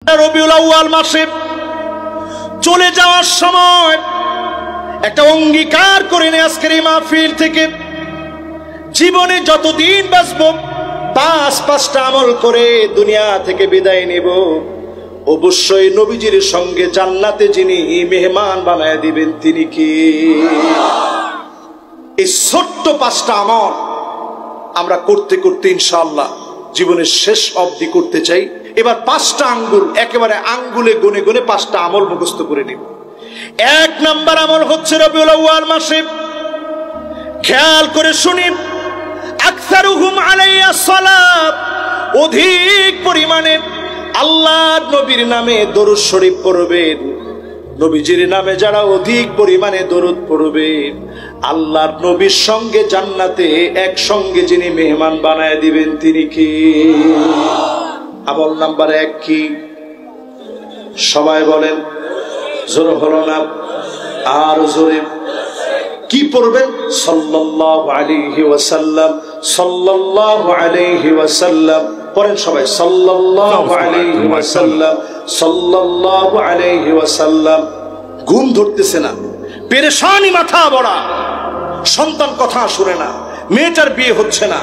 রবিউল আউয়াল মাসে চলে যাওয়ার সময় একটা অঙ্গীকার করে নে আজকের এই মাহফিল থেকে জীবনে যতদিন বাঁচব পাঁচটা আমল করে দুনিয়া থেকে বিদায় নেব। অবশ্যই নবীজির সঙ্গে জান্নাতে যিনি মেহমান বানায় দিবেন তিনি কি? এই ছোট্ট পাঁচটা আমল আমরা করতে করতে ইনশাআল্লাহ জীবনের শেষ অবধি করতে চাই। এবার পাঁচটা আঙ্গুল একেবারে আঙ্গুলে গুনে গুনে পাঁচটা আমল মুখস্থ করে নিব। এক নাম্বার আমল হচ্ছে রবিউল আউয়াল মাসে খেয়াল করে শুনি আকসারুহুম আলাইয়া সালাত, অধিক পরিমাণে আল্লাহর নবীর নামে দরুদ শরীফ পড়বেন। নবীজির নামে যারা অধিক পরিমাণে দরুদ পড়বেন আল্লাহর নবীর সঙ্গে জান্নাতে একসঙ্গে যিনি মেহমান বানায় দিবেন তিনি কি? আমল নাম্বার এক কি? সবাই বলেন, জোর হলো না আর জোরে কি পড়বেন? সাল্লাল্লাহু আলাইহি ওয়াসাল্লাম, সাল্লাল্লাহু আলাইহি ওয়াসাল্লাম পড়েন সবাই, সাল্লাল্লাহু আলাইহি ওয়াসাল্লাম, সাল্লাল্লাহু আলাইহি ওয়াসাল্লাম। ঘুম ধরতেছে না, পেরেশানি মাথা বড়া, সন্তান কথা শুনে না, মেয়েটার বিয়ে হচ্ছে না,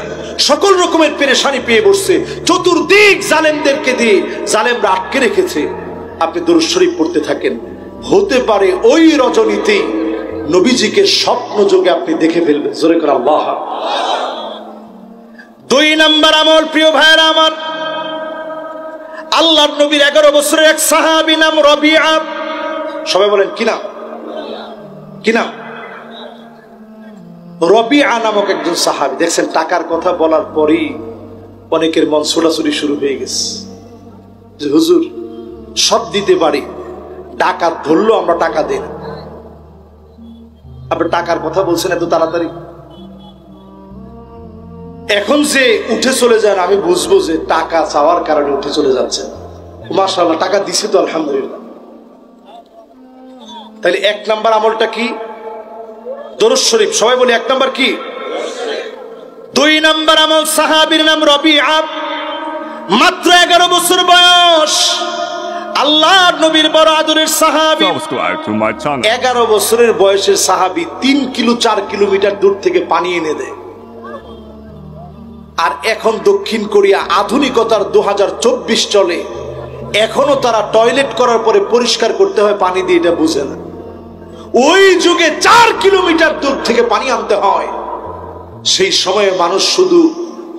সকল রকমের পেরেশানি পেয়ে বসছে, চতুর্দিক জালেমদেরকে দিয়ে জালেমরা আটকে রেখেছে। আপনি দরুদ শরীফ পড়তে থাকেন, হতে পারে ওই রজনীতে নবীজিকে স্বপ্ন যোগে আপনি দেখে ফেলবেন। জোরে করে আল্লাহ। দুই নাম্বার আমল প্রিয় ভাইরা আমার, আল্লাহর নবীর 11 বছরের এক সাহাবী নাম রবিআ। সবাই বলেন কি নাম? কি নাম? রবিআ নামক একজন সাহাবী। দেখছেন টাকার কথা বলার পরেই অনেকের মন ছোটাছুটি শুরু হয়ে গেছে যে হুজুর সব দিতে পারি, টাকা ধরলো আমরা টাকা দেই না। আপনি টাকার কথা বলছেন এত তাড়াতাড়ি, এখন যে উঠে চলে যান আমি বুঝবো যে টাকা চাওয়ার কারণে উঠে চলে যাচ্ছেন। মাশাআল্লাহ টাকা দিছে তো আলহামদুলিল্লাহ। তাহলে এক নাম্বার আমলটা কি? দরুদ শরীফ। সবাই বলি এক নাম্বার কি? দুই নাম্বার আমল সাহাবীর নাম রবিআ, মাত্র 11 বছর বয়স, আল্লাহর নবীর বড় আদরের সাহাবী। 11 বছরের বয়সের সাহাবী 3 কিলো 4 কিলোমিটার দূর থেকে পানি এনে দেয়। আর এখন দক্ষিণ কোরিয়া আধুনিকতার 2024 চলে, এখনো তারা টয়লেট করার পরে পরিষ্কার করতে হয় পানি দিয়ে, এটা বুঝে না। ওই যুগে 4 কিলোমিটার দূর থেকে পানি আনতে হয়। সেই সময়ে মানুষ শুধু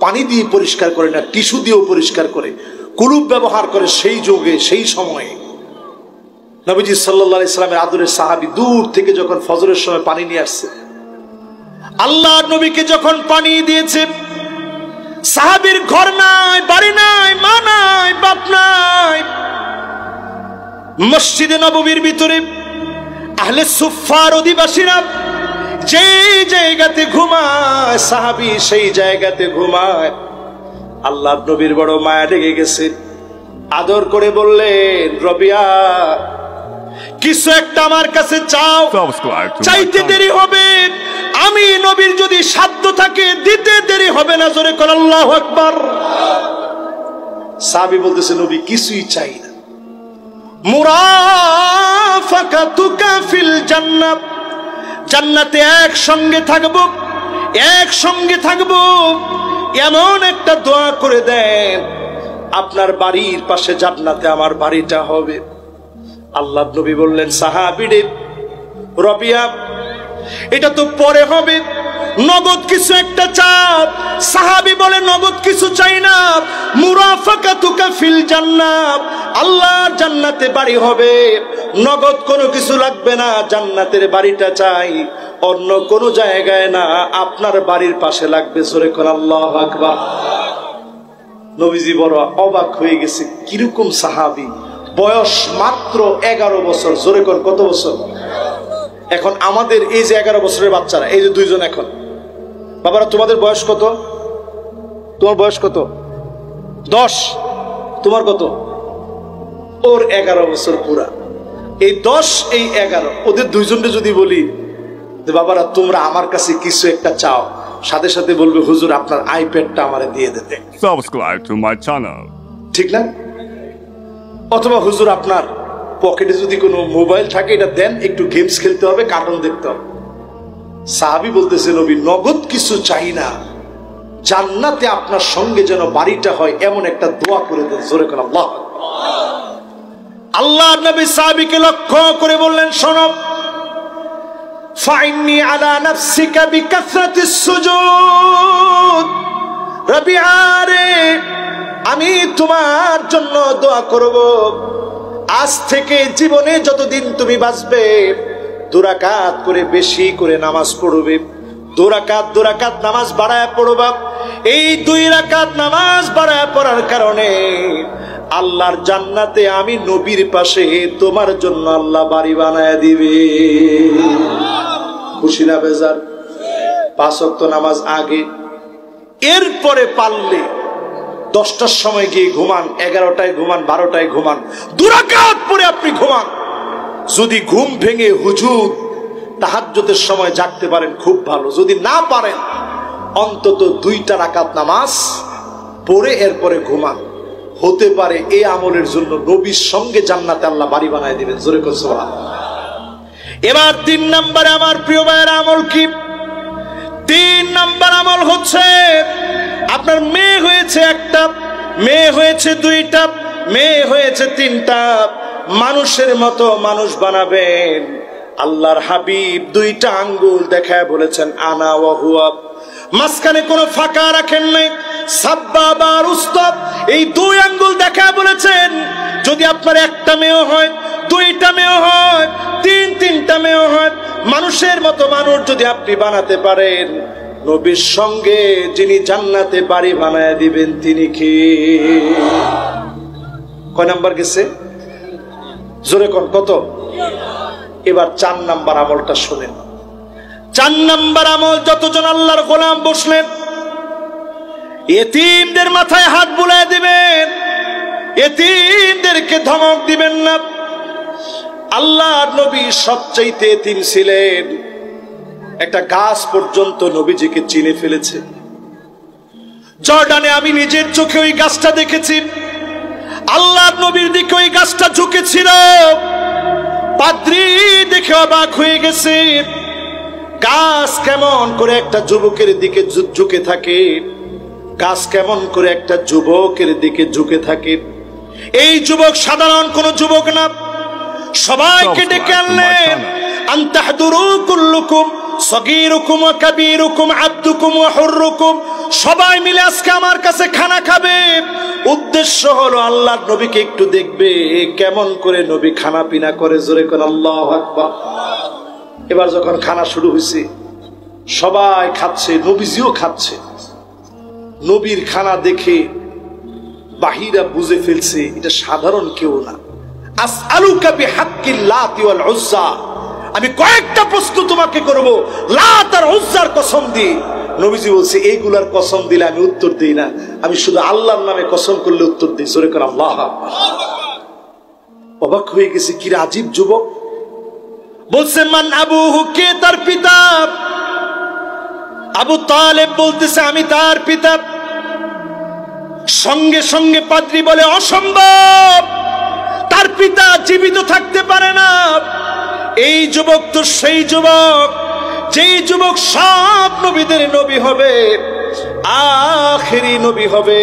পানি দিয়ে পরিষ্কার করে না, টিস্যু দিয়েও পরিষ্কার করে, কুলুপ ব্যবহার করে। সেই যুগে সেই সময়ে নবীজি সাল্লাল্লাহু আলাইহি সাল্লামের আদরের সাহাবী দূর থেকে যখন ফজরের সময় পানি নিয়ে আসছে, আল্লাহর নবীকে যখন পানি দিয়েছে, সাহাবীর ঘর নাই, বাড়ি নাই, মা নাই, বাপ নাই, মসজিদে নববীর ভিতরে আহলে সুফফার অধিবাসীরা যে জায়গাতে ঘুমায় সাহাবী সেই জায়গাতে ঘুমায়। আল্লাহর নবীর বড় মায়া লেগে গেছে, আদর করে বললেন রবিআ কিছু একটা আমার কাছে চাও, চাইতে দেরি হবে, আমি নবীর যদি সাধ্য থাকে দিতে দেরি হবে না। জোরে কর আল্লাহু আকবার। সাহাবী বলতেছে নবী কিছুই চাই না, মুরাফাকাতুকা ফিল জান্নাত, জান্নাতে একসঙ্গে থাকবো, একসঙ্গে থাকবো, এমন একটা দোয়া করে দেন আপনার বাড়ির পাশে জান্নাতে আমার বাড়িটা হবে। আল্লাহর নবী বললেন সাহাবী রে রবিআ এটা তো পরে হবে, নগদ কিছু একটা চাও। সাহাবী বলে নগদ কিছু চাই না, মুরাফাকাতুকা ফিল জান্নাত, আল্লাহর জান্নাতে বাড়ি হবে, নগদ কোনো কিছু লাগবে না, জান্নাতের বাড়িটা চাই, অন্য কোনো জায়গায় না, আপনার বাড়ির পাশে লাগবে। জোরে করে আল্লাহু আকবার। নবীজি বড় অবাক হয়ে গেছে, কিরকম সাহাবী, বয়স মাত্র 11 বছর। জোরে করে কত বছর? এখন আমাদের এই যে 11 বছরের বাচ্চারা, এই যে দুইজন, এখন বাবারা তোমাদের বয়স কত? তোমার বয়স কত? 10। তোমার কত? ওর 11 বছর পুরা। এই 10 এই 11, ওদের দুইজনকে যদি বলি যে বাবারা তোমরা আমার কাছে কিছু একটা চাও, সাথে সাথে বলবে হুজুর আপনার আইপ্যাডটা আমারে দিয়ে দিতে। Subscribe to my channel. ঠিক না? অথবা হুজুর আপনার পকেটে যদি কোনো মোবাইল থাকে এটা দেন, একটু গেমস খেলতে হবে, কার্টুন দেখতে হবে। সাহাবী বলতেছে নবী নগদ কিছু চাই না, জান্নাতে আপনার সঙ্গে যেন বাড়িটা হয় এমন একটা দোয়া করে দেন। জোরে করে আল্লাহ আকবার। আল্লাহর নবী সাহাবীকে লক্ষ্য করে বললেন, শোনো, ফাইন্নি আলা নাফসিকা বিকাসরাতিস সুজুদ, রাবিআ রে আমি তোমার জন্য দোয়া করব, আজ থেকে জীবনে যতদিন তুমি বাঁচবে 2 রাকাত করে বেশি করে নামাজ পড়বে, 2 রাকাত নামাজ বাড়ায় পড়বা। এই 2 রাকাত নামাজ বাড়ায় পড়ার কারণে আল্লাহর জান্নাতে আমি নবীর পাশে তোমার জন্য আল্লাহ বাড়ি বানায় দিবে। খুশি না বেজার? 5 ওয়াক্ত নামাজ আগে, এরপরে পারলে 10টার সময় গিয়ে ঘুমান, 11টায় ঘুমান, 12টায় ঘুমান, 2 রাকাত পরে আপনি ঘুমান। যদি ঘুম ভেঙে হুজুর তাহাজ্জুদের সময় জাগতে পারেন খুব ভালো, যদি না পারেন অন্তত 2টা রাকাত নামাজ পড়ে এরপরে ঘুমান। হতে পারে এই আমলের জন্য নবীর সঙ্গে জান্নাতে আল্লাহ বাড়ি বানায় দিবেন। জোরে করে সুবহানাল্লাহ। এবার 3 নম্বরে আমার প্রিয় ভাইয়ের আমল কি? 3 নম্বর আমল হচ্ছে, আপনার মেয়ে হয়েছে 1টা, মেয়ে হয়েছে 2টা, মেয়ে হয়েছে 3টা, মানুষের মতো মানুষ বানাবেন। আল্লাহর হাবিব 2টা আঙ্গুল দেখায় বলেছেন আনা ওয়া হুয়া, মাঝখানে কোনো ফাঁকা রাখেন নাই। সাব্বাবা আর উস্তাব, এই 2 আঙ্গুল দেখায় বলেছেন যদি আপনার 1টা মেয়ে হয়, 2টা মেয়ে হয়, 3টা মেয়ে হয়, মানুষের মতো মানুষ যদি আপনি বানাতে পারেন, নবীর সঙ্গে যিনি জান্নাতে বাড়ি বানায় দিবেন তিনি কি? কয় নাম্বার গেছে? জোরে কোন কত? এবার 4 নাম্বার আমলটা শুনেন। 4 নাম্বার আমল, যতজন আল্লাহর গোলাম বসলেন এতিমদের মাথায় হাত বুলায় দিবেন, এতিমদেরকে ধমক দিবেন না। আল্লাহর নবী সবচাইতে এতিম ছিলেন, একটা গাছ পর্যন্ত নবীজিকে চিনে ফেলেছে। জর্ডানে আমি নিজের চোখে ওই গাছটা দেখেছি। আল্লাহর নবীর দিকে ওই গাছটা ঝুঁকেছিল, পাদ্রী দেখে অবাক হয়ে গেছে। গাছ কেমন করে একটা যুবকের দিকে ঝুঁকে থাকে, গাছ কেমন করে একটা যুবকের দিকে ঝুঁকে থাকে। এই যুবক সাধারণ কোন যুবক না, সবাইকে ডেকে আনলেন। আনতাহদুরু কুল্লুকুম সগীরুকুম ওয়া কাবীরুকুম আবদুকুম ওয়া হুররুকুম, সবাই মিলে আজকে আমার কাছে খানা খাবে। উদ্দেশ্য হলো আল্লাহর নবীকে একটু দেখবে কেমন করে নবী খানা পিনা করে। জোরে করে আল্লাহু আকবার। এবার যখন খানা শুরু হয়েছে, সবাই খাচ্ছে, নবীজিও খাচ্ছে। নবীর খানা দেখে বাহিরা বুঝে ফেলছে এটা সাধারণ কেউ না। আসআলুকা বিহাক্কিল লাতি ওয়াল উজ্জা, আমি কয়েকটা প্রশ্ন তোমাকে করব লাত আর উজ্জার কসম দিয়ে। নবীজি বলছে এইগুলার কসম দিলে আমি উত্তর দিই না, আমি শুধু আল্লাহর নামে কসম করলে উত্তর দিই। জোরে করে আল্লাহু আকবার। অবাক হয়ে গেছে, কি আজীব যুবক। বলছে মান আবুহু, কে তার পিতা? আবু তালেব বলতেছে আমি তার পিতা। সঙ্গে সঙ্গে পাদ্রী বলে অসম্ভব, তার পিতা জীবিত থাকতে পারে না। এই যুবক তো সেই যুবক যেই যুবক সব নবীদের নবী হবে, আখেরি নবী হবে।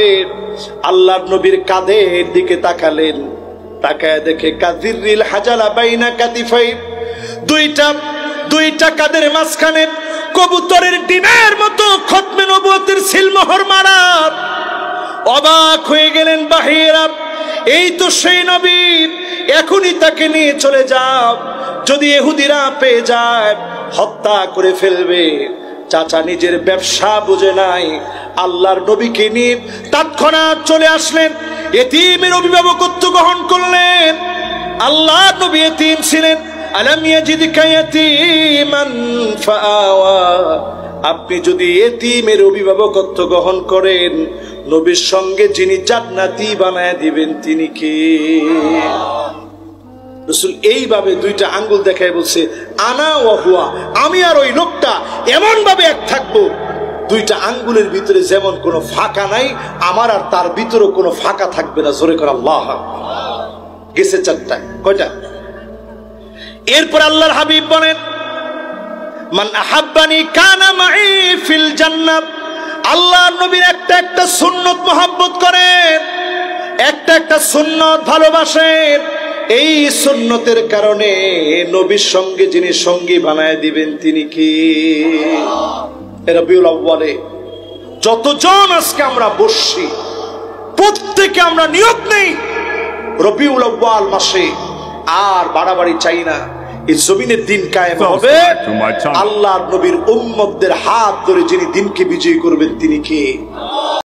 আল্লাহর নবীর কাঁধের দিকে তাকালেন, তাকায় দেখে কাযিরিল হাজালা বাইনা কাতিফাই, দুইটা কাঁধের মাঝখানে কবুতরের ডিমের মতো খতমে নবুয়তের সিলমোহর মারা। অবাক হয়ে গেলেন বাহিরা, এই তো সেই নবী, এখনই তাকে নিয়ে চলে যাও, যদি ইহুদিরা পেয়ে যায় হত্যা করে ফেলবে। চাচা নিজের ব্যবসা বুঝে নাই, আল্লাহর নবীকে নিয়ে তৎক্ষণাৎ চলে আসলেন, এতিমের অভিভাবকত্ব গ্রহণ করলেন। আল্লাহর নবী এতিম ছিলেন। আলাম ইয়াজিদকা ইয়াতীমান ফাআওয়া, আপনি যদি এতিমের অভিভাবকত্ব গ্রহণ করেন, নবীর সঙ্গে যিনি জান্নাতি বানায় দিবেন তিনি কে? রাসূল এইভাবে 2টা আঙ্গুল দেখায় বলছে আনা ওয়া হুয়া, আমি আর ওই লোকটা এমন ভাবে এক থাকবো, 2টা আঙ্গুলের ভিতরে যেমন কোনো ফাঁকা নাই, আমার আর তার ভিতরে কোনো ফাঁকা থাকবে না। জোরে করে আল্লাহু আকবার। গেছে 4টা। কয়টা? এরপর আল্লাহর হাবিব বলেন মান আহাব্বানি কানা মাই ফিল জান্নাত। আল্লাহর নবীর একটা সুন্নত মহব্বত করেন, একটা সুন্নত ভালোবাসেন। এই সুন্নতের কারণে নবীর সঙ্গে যিনি সঙ্গী বানায় দিবেন তিনি কি? রবিউল আউয়ালে যতজন আজকে আমরা বসছি প্রত্যেকে আমরা নিয়ত নেই রবিউল আউয়াল মাসে আর বাড়াবাড়ি চাই না, এই জমিনের দিন কায়েম হবে আল্লাহর নবীর উম্মতদের হাত ধরে যিনি দিনকে বিজয়ী করবেন তিনি কে?